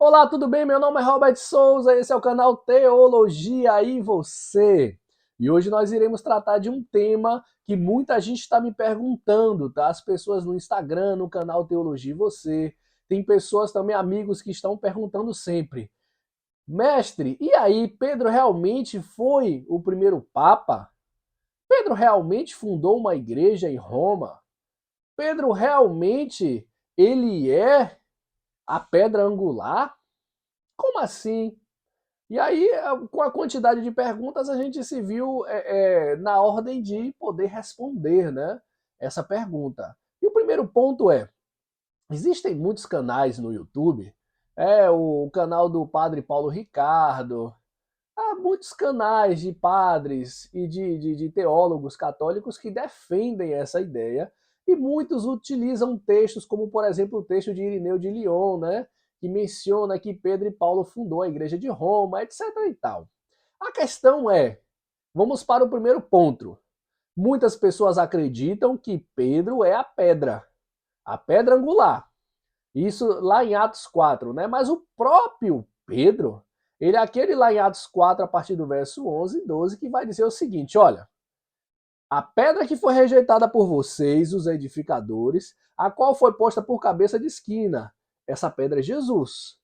Olá, tudo bem? Meu nome é Robert Souza, esse é o canal Teologia e Você. E hoje nós iremos tratar de um tema que muita gente está me perguntando, tá? As pessoas no Instagram, no canal Teologia e Você. Tem pessoas também, amigos, que estão perguntando sempre. Mestre, e aí, Pedro realmente foi o primeiro Papa? Pedro realmente fundou uma igreja em Roma? Pedro realmente, ele é a pedra angular? Como assim? E aí, com a quantidade de perguntas, a gente se viu na ordem de poder responder, né, essa pergunta. E o primeiro ponto é: existem muitos canais no YouTube, o canal do Padre Paulo Ricardo, há muitos canais de padres e de teólogos católicos que defendem essa ideia, e muitos utilizam textos como, por exemplo, o texto de Irineu de Lyon, né, que menciona que Pedro e Paulo fundou a igreja de Roma, etc. e tal. A questão é, vamos para o primeiro ponto. Muitas pessoas acreditam que Pedro é a pedra angular. Isso lá em Atos 4, né? Mas o próprio Pedro, ele é aquele lá em Atos 4, a partir do verso 11 e 12, que vai dizer o seguinte: olha, a pedra que foi rejeitada por vocês, os edificadores, a qual foi posta por cabeça de esquina, essa pedra é Jesus.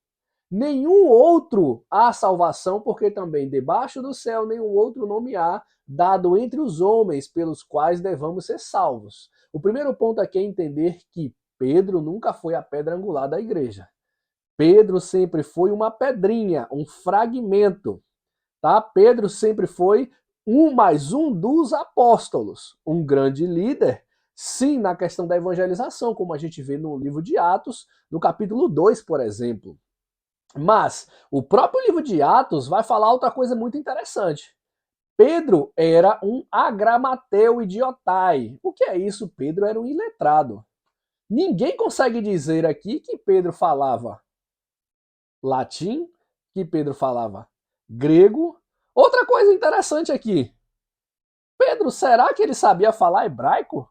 Nenhum outro há salvação, porque também debaixo do céu nenhum outro nome há dado entre os homens pelos quais devamos ser salvos. O primeiro ponto aqui é entender que Pedro nunca foi a pedra angular da igreja. Pedro sempre foi uma pedrinha, um fragmento, tá? Pedro sempre foi um mais um dos apóstolos, um grande líder, sim, na questão da evangelização, como a gente vê no livro de Atos, no capítulo 2, por exemplo. Mas o próprio livro de Atos vai falar outra coisa muito interessante. Pedro era um agramateu idiotai. O que é isso? Pedro era um iletrado. Ninguém consegue dizer aqui que Pedro falava latim, que Pedro falava grego. Outra coisa interessante aqui. Pedro, será que ele sabia falar hebraico?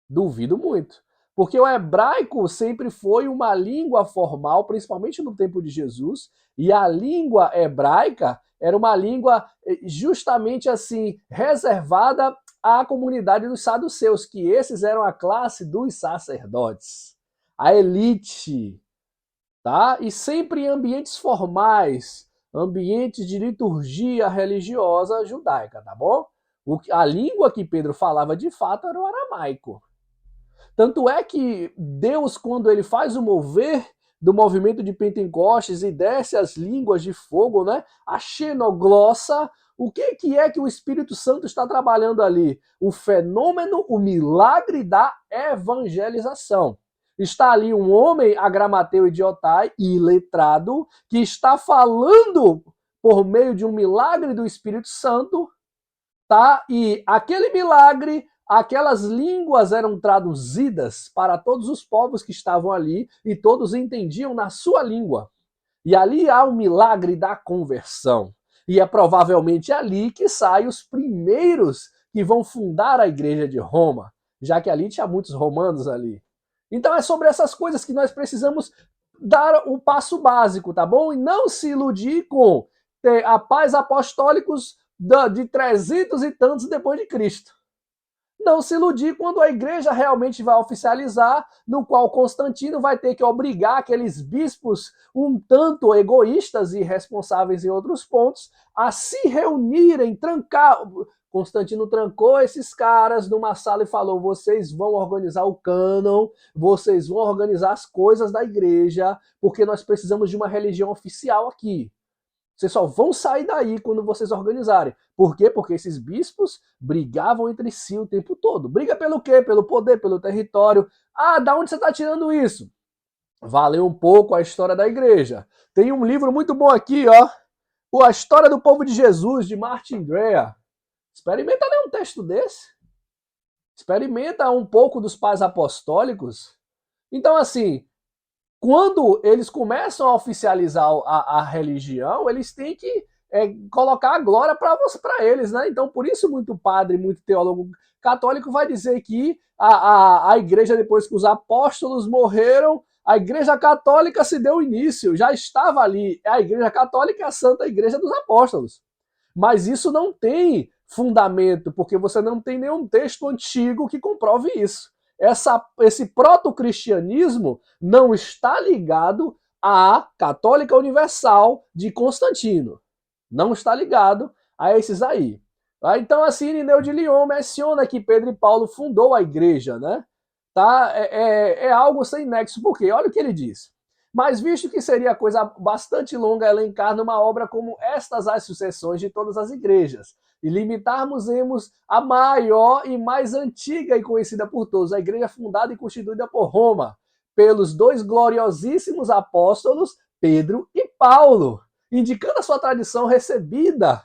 Duvido muito. Porque o hebraico sempre foi uma língua formal, principalmente no tempo de Jesus, e a língua hebraica era uma língua justamente assim, reservada à comunidade dos saduceus, que esses eram a classe dos sacerdotes, a elite, tá? E sempre em ambientes formais, ambientes de liturgia religiosa judaica, tá bom? A língua que Pedro falava de fato era o aramaico. Tanto é que Deus, quando ele faz o mover do movimento de Pentecostes e desce as línguas de fogo, né? A xenoglossa, o que é que o Espírito Santo está trabalhando ali? O fenômeno, o milagre da evangelização. Está ali um homem agramateu idiotai, iletrado, que está falando por meio de um milagre do Espírito Santo, tá? E aquele milagre, aquelas línguas eram traduzidas para todos os povos que estavam ali e todos entendiam na sua língua. E ali há o milagre da conversão. E é provavelmente ali que saem os primeiros que vão fundar a igreja de Roma, já que ali tinha muitos romanos ali. Então é sobre essas coisas que nós precisamos dar o passo básico, tá bom? E não se iludir com ter a paz apostólicos de 300 e tantos depois de Cristo. Não se iludir quando a igreja realmente vai oficializar, no qual Constantino vai ter que obrigar aqueles bispos um tanto egoístas e responsáveis em outros pontos a se reunirem, trancar. Constantino trancou esses caras numa sala e falou: vocês vão organizar o cânon, vocês vão organizar as coisas da igreja, porque nós precisamos de uma religião oficial aqui. Vocês só vão sair daí quando vocês organizarem. Por quê? Porque esses bispos brigavam entre si o tempo todo. Briga pelo quê? Pelo poder, pelo território. Ah, da onde você está tirando isso? Valeu um pouco a história da igreja. Tem um livro muito bom aqui, ó. A História do Povo de Jesus, de Martin Greer. Experimenta ler um texto desse. Experimenta um pouco dos pais apostólicos. Então, assim, quando eles começam a oficializar a religião, eles têm que colocar a glória para eles, né? Então, por isso, muito padre, muito teólogo católico vai dizer que a igreja, depois que os apóstolos morreram, A Igreja Católica se deu início, já estava ali. A Igreja Católica é a Santa Igreja dos Apóstolos. Mas isso não tem fundamento, porque você não tem nenhum texto antigo que comprove isso. Esse proto-cristianismo não está ligado à Católica Universal de Constantino. Não está ligado a esses aí. Então, assim, Irineu de Lyon menciona que Pedro e Paulo fundou a igreja, né? Tá? É algo sem nexo, porque olha o que ele diz. Mas visto que seria coisa bastante longa elencar numa obra como estas as sucessões de todas as igrejas, e limitarmos-emos a maior e mais antiga e conhecida por todos, a igreja fundada e constituída por Roma, pelos dois gloriosíssimos apóstolos, Pedro e Paulo, indicando a sua tradição recebida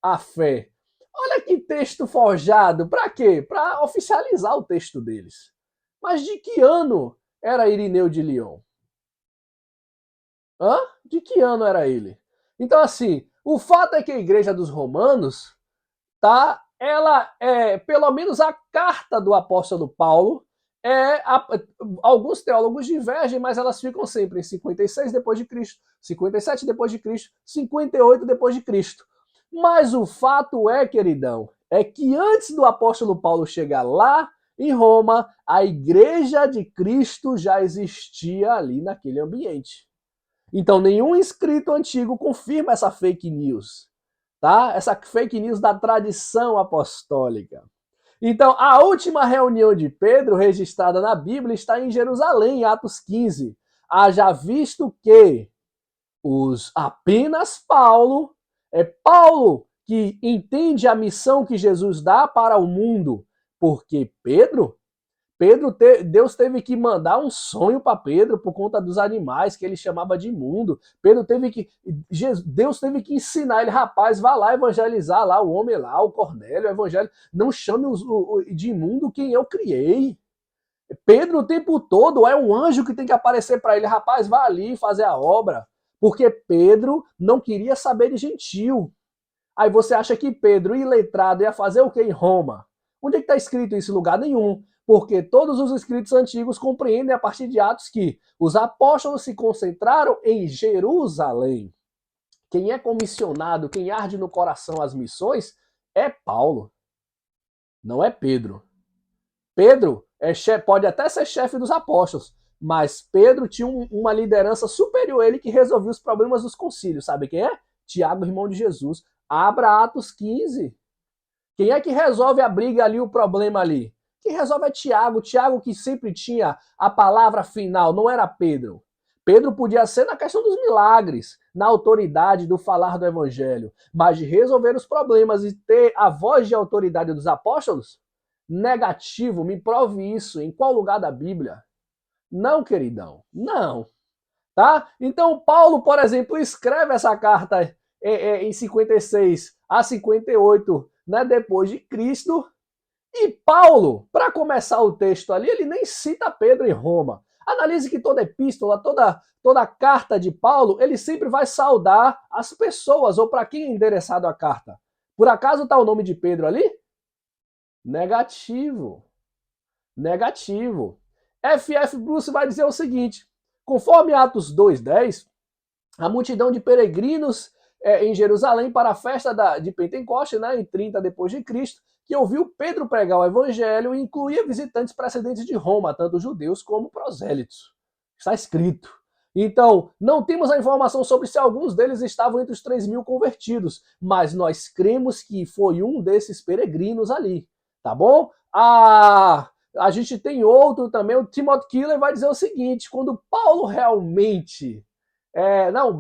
a fé. Olha que texto forjado, para quê? Para oficializar o texto deles. Mas de que ano era Irineu de Lyon? Hã? De que ano era ele? Então, assim, o fato é que a igreja dos romanos, tá? Ela é, pelo menos a carta do apóstolo Paulo, alguns teólogos divergem, mas elas ficam sempre em 56 depois de Cristo, 57 depois de Cristo, 58 depois de Cristo. Mas o fato é, queridão, é que antes do apóstolo Paulo chegar lá em Roma, a igreja de Cristo já existia ali naquele ambiente. Então, nenhum escrito antigo confirma essa fake news, tá? Essa fake news da tradição apostólica. Então, a última reunião de Pedro registrada na Bíblia está em Jerusalém, em Atos 15. Haja visto que apenas Paulo, é Paulo que entende a missão que Jesus dá para o mundo, porque Deus teve que mandar um sonho para Pedro por conta dos animais que ele chamava de imundo. Deus teve que ensinar ele, rapaz, vá lá evangelizar lá o homem lá, o Cornélio, o evangelho, não chame de imundo quem eu criei. Pedro o tempo todo é um anjo que tem que aparecer para ele, rapaz, vá ali fazer a obra, porque Pedro não queria saber de gentil. Aí você acha que Pedro, iletrado, ia fazer o que em Roma? Onde é que está escrito isso? Em lugar nenhum. Porque todos os escritos antigos compreendem a partir de Atos que os apóstolos se concentraram em Jerusalém. Quem é comissionado, quem arde no coração as missões, é Paulo, não é Pedro. Pedro pode até ser chefe dos apóstolos, mas Pedro tinha uma liderança superior a ele que resolvia os problemas dos concílios. Sabe quem é? Tiago, irmão de Jesus. Abra Atos 15. Quem é que resolve a briga ali, o problema ali? Quem resolve é Tiago. Tiago que sempre tinha a palavra final, não era Pedro. Pedro podia ser na questão dos milagres, na autoridade do falar do evangelho, mas de resolver os problemas e ter a voz de autoridade dos apóstolos? Negativo, me prove isso. Em qual lugar da Bíblia? Não, queridão, não. Tá? Então, Paulo, por exemplo, escreve essa carta em 56 a 58, né, depois de Cristo. E Paulo, para começar o texto ali, ele nem cita Pedro em Roma. Analise que toda epístola, toda carta de Paulo, ele sempre vai saudar as pessoas, ou para quem é endereçado a carta. Por acaso está o nome de Pedro ali? Negativo. Negativo. F.F. Bruce vai dizer o seguinte: conforme Atos 2:10, a multidão de peregrinos em Jerusalém para a festa de Pentecoste, né, em 30 depois de Cristo, que ouviu Pedro pregar o evangelho e incluía visitantes procedentes de Roma, tanto judeus como prosélitos. Está escrito. Então, não temos a informação sobre se alguns deles estavam entre os 3.000 convertidos, mas nós cremos que foi um desses peregrinos ali, tá bom? A gente tem outro também, o Timothy Keller vai dizer o seguinte: quando Paulo realmente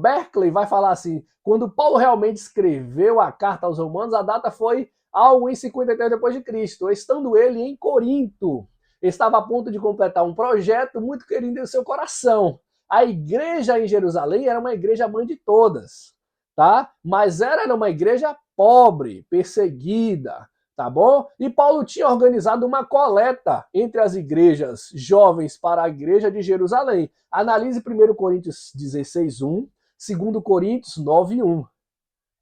Berkeley vai falar assim: quando Paulo realmente escreveu a carta aos Romanos, a data foi algo em 53 depois de Cristo, estando ele em Corinto. Estava a ponto de completar um projeto muito querido em seu coração. A igreja em Jerusalém era uma igreja mãe de todas, tá? Mas era uma igreja pobre, perseguida, tá bom? E Paulo tinha organizado uma coleta entre as igrejas jovens para a igreja de Jerusalém. Analise 1 Coríntios 16:1, 2 Coríntios 9:1.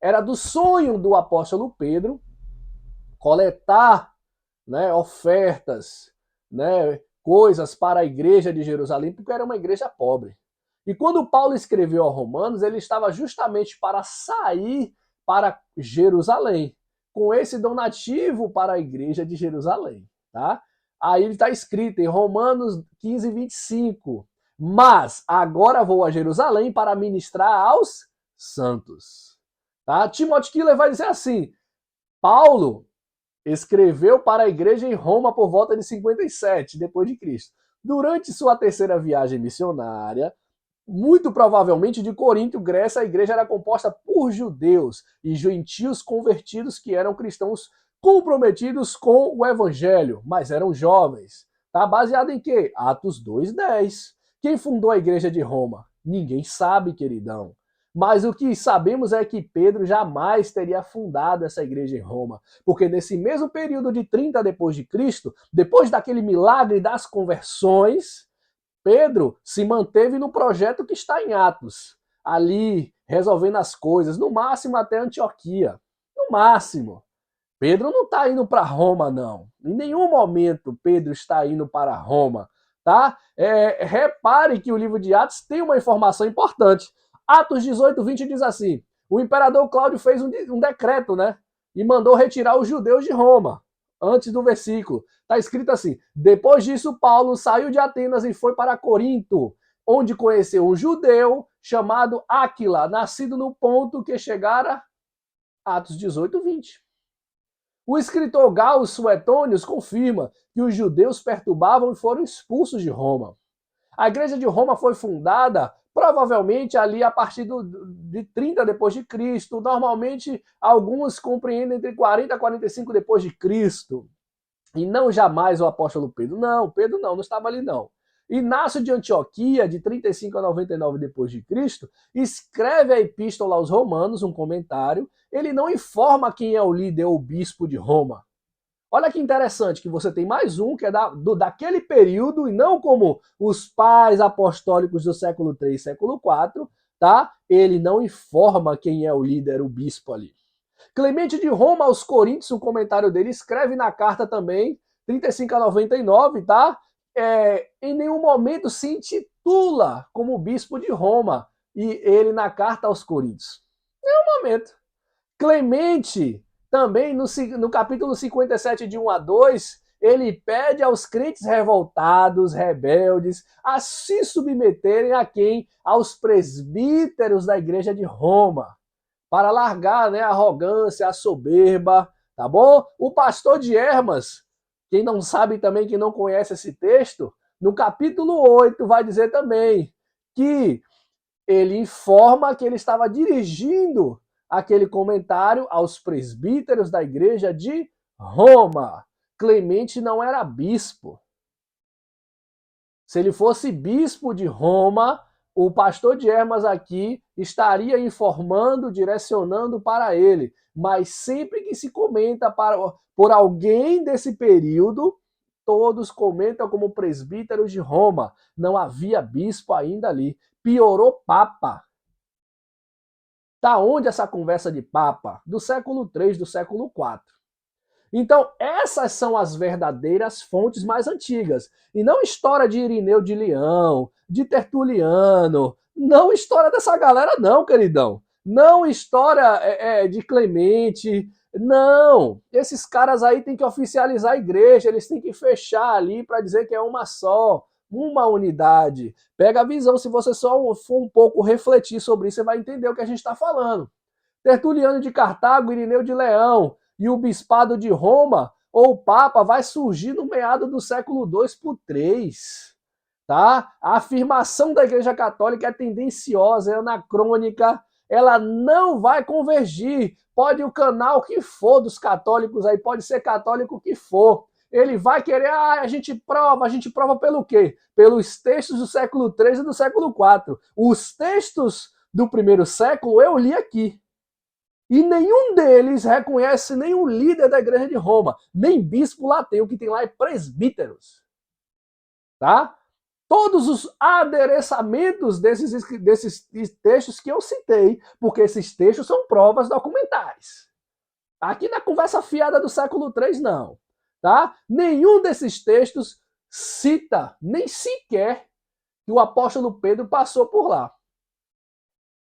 Era do sonho do apóstolo Pedro coletar, né, ofertas, né, coisas para a igreja de Jerusalém, porque era uma igreja pobre. E quando Paulo escreveu aos Romanos, ele estava justamente para sair para Jerusalém, com esse donativo para a igreja de Jerusalém. Tá? Aí ele está escrito em Romanos 15, 25. Mas agora vou a Jerusalém para ministrar aos santos. Tá? Timothy Keller vai dizer assim, Paulo escreveu para a igreja em Roma por volta de 57 depois de Cristo. Durante sua terceira viagem missionária, muito provavelmente de Corinto, Grécia, a igreja era composta por judeus e gentios convertidos que eram cristãos comprometidos com o evangelho, mas eram jovens. Tá baseado em quê? Atos 2:10. Quem fundou a igreja de Roma? Ninguém sabe, queridão. Mas o que sabemos é que Pedro jamais teria fundado essa igreja em Roma, porque nesse mesmo período de 30 depois de Cristo, depois daquele milagre das conversões, Pedro se manteve no projeto que está em Atos, ali resolvendo as coisas, no máximo até Antioquia, no máximo. Pedro não está indo para Roma, não. Em nenhum momento Pedro está indo para Roma, tá? Repare que o livro de Atos tem uma informação importante. Atos 18, 20 diz assim, o imperador Cláudio fez um decreto, né? E mandou retirar os judeus de Roma, antes do versículo. Está escrito assim, depois disso Paulo saiu de Atenas e foi para Corinto, onde conheceu um judeu chamado Áquila, nascido no ponto que chegara, Atos 18, 20. O escritor Galo Suetônios confirma que os judeus perturbavam e foram expulsos de Roma. A igreja de Roma foi fundada provavelmente ali a partir de 30 depois de Cristo. Normalmente alguns compreendem entre 40 e 45 depois de Cristo. E não jamais o apóstolo Pedro. Não, Pedro não estava ali não. Inácio de Antioquia, de 35 a 99 depois de Cristo, escreve a epístola aos Romanos, um comentário. Ele não informa quem é o líder ou o bispo de Roma. Olha que interessante que você tem mais um que é daquele período e não como os pais apostólicos do século 3, século 4, tá? Ele não informa quem é o líder, o bispo ali. Clemente de Roma aos Coríntios, um comentário dele, escreve na carta também, 35 a 99, tá? Em nenhum momento se intitula como bispo de Roma, e ele na carta aos Coríntios. Nenhum momento. Clemente, também no capítulo 57, de 1 a 2, ele pede aos crentes revoltados, rebeldes, a se submeterem a quem? Aos presbíteros da igreja de Roma, para largar, né, a arrogância, a soberba, tá bom? O pastor de Hermas, quem não sabe também, quem não conhece esse texto, no capítulo 8 vai dizer também que ele informa que ele estava dirigindo aquele comentário aos presbíteros da igreja de Roma. Clemente não era bispo. Se ele fosse bispo de Roma, o pastor de Hermas aqui estaria informando, direcionando para ele. Mas sempre que se comenta por alguém desse período, todos comentam como presbíteros de Roma. Não havia bispo ainda ali. Piorou papa. Da onde essa conversa de papa? Do século 3, do século 4. Então, essas são as verdadeiras fontes mais antigas. E não história de Irineu de Leão, de Tertuliano. Não história dessa galera não, queridão. Não história de Clemente. Não. Esses caras aí têm que oficializar a igreja. Eles têm que fechar ali para dizer que é uma só. Uma unidade. Pega a visão, se você só for um pouco refletir sobre isso, você vai entender o que a gente está falando. Tertuliano de Cartago, Irineu de Leão e o bispado de Roma, ou o Papa, vai surgir no meado do século 2 por 3. Tá? A afirmação da Igreja Católica é tendenciosa, é anacrônica, ela não vai convergir. Pode o canal que for dos católicos aí, pode ser católico que for. Ele vai querer, a gente prova pelo quê? Pelos textos do século 3 e do século 4. Os textos do primeiro século eu li aqui. E nenhum deles reconhece nenhum líder da igreja de Roma, nem bispo lá tem, o que tem lá é presbíteros. Tá? Todos os adereçamentos desses textos que eu citei, porque esses textos são provas documentais. Aqui na conversa fiada do século 3, não. Tá? Nenhum desses textos cita nem sequer que o apóstolo Pedro passou por lá.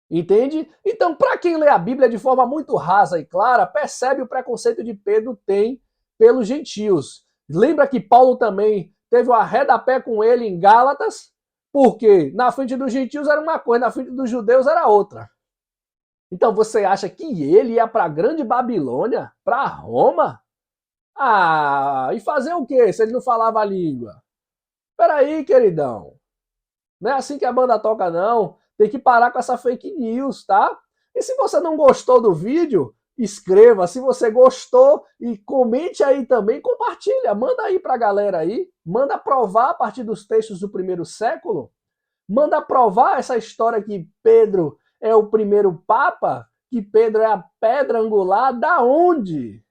Entende? Então, para quem lê a Bíblia de forma muito rasa e clara, percebe o preconceito de Pedro tem pelos gentios. Lembra que Paulo também teve um arredapé com ele em Gálatas? Porque na frente dos gentios era uma coisa, na frente dos judeus era outra. Então você acha que ele ia para a grande Babilônia? Para Roma? Ah, e fazer o quê se ele não falava a língua? Peraí, queridão. Não é assim que a banda toca, não. Tem que parar com essa fake news, tá? E se você não gostou do vídeo, escreva. Se você gostou, e comente aí também, compartilha. Manda aí pra galera aí. Manda provar a partir dos textos do primeiro século. Manda provar essa história que Pedro é o primeiro papa, que Pedro é a pedra angular. Da onde?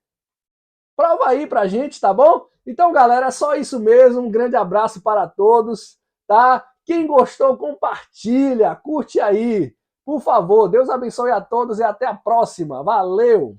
Prova aí pra gente, tá bom? Então, galera, é só isso mesmo. Um grande abraço para todos, tá? Quem gostou, compartilha, curte aí. Por favor, Deus abençoe a todos e até a próxima. Valeu!